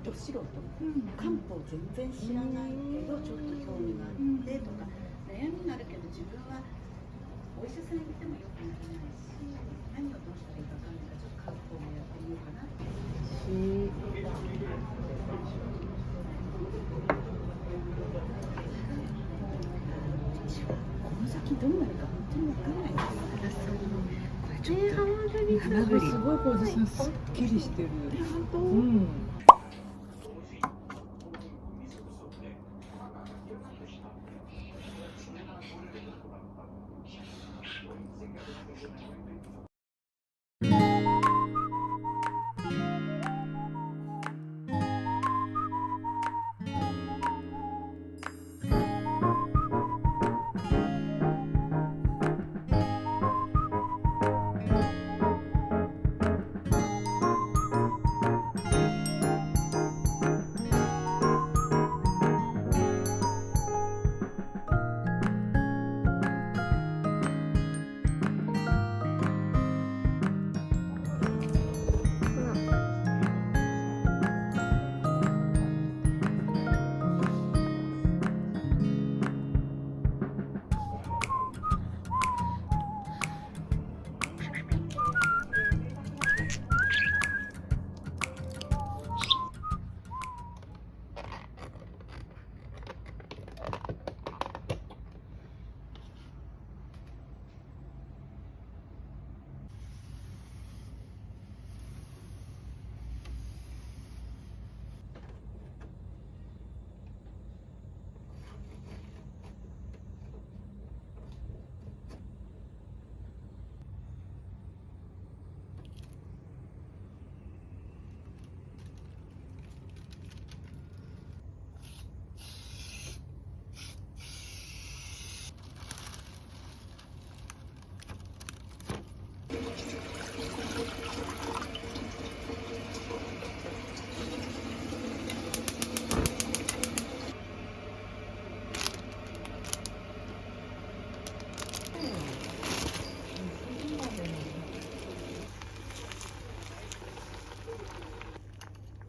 ど素人、漢方全然知らないけどちょっと興味があってとか、悩みがあるけど自分はお医者さんに行ってもよくならないし、何をどうしたらいいか分かんないからちょっと漢方もやってみようかなって。この先どうなるか本当に分からないです。これちょっとハマグリすごいポジションすっきりしてる。本当、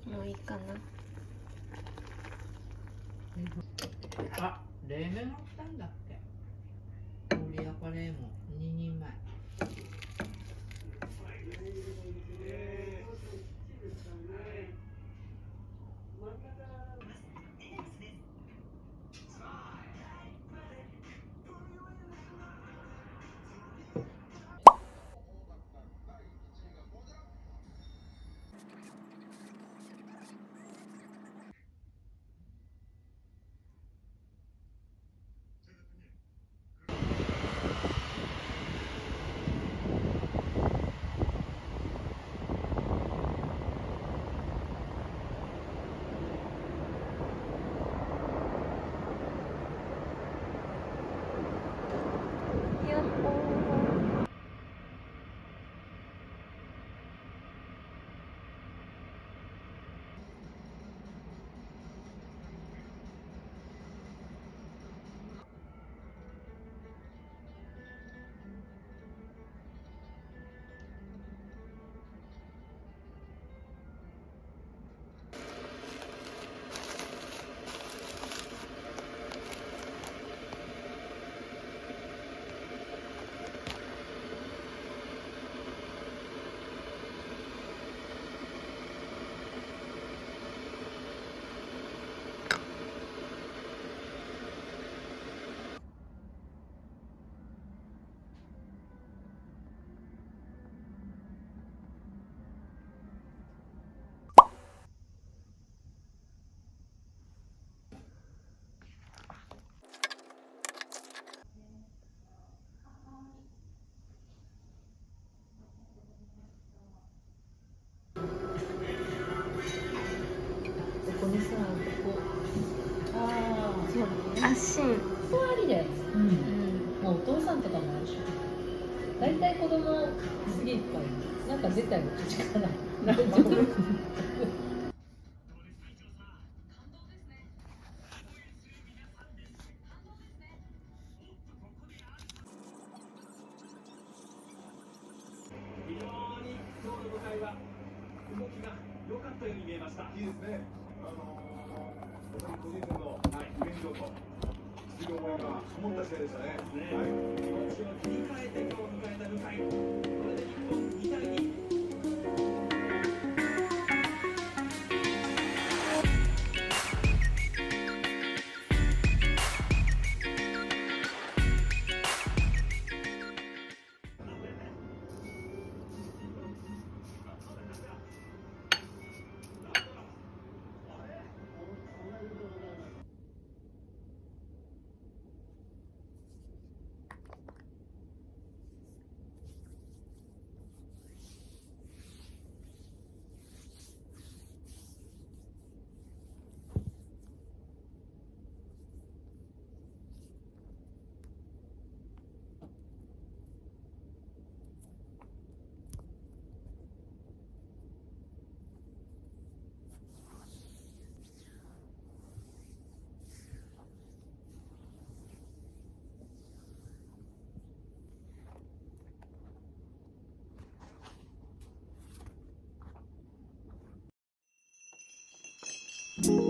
もういいかな。あ、冷麺も来たんだって。氷やカレーも2人前。やっほー。ここにさ、ここ、ああ、そうあ、シン。ここありだよ。もうお父さんとかもあるし。大体子供すげえいっぱい。なんか出たよ、口から。大丈夫。非常に今日の舞台は動きが良かったように見えました。いいですね。個人戦の、はい、イベントと強い思いがこもった試合でしたね。はい、気持ちを切り替えて今日迎えた舞台。これで日本2対2。う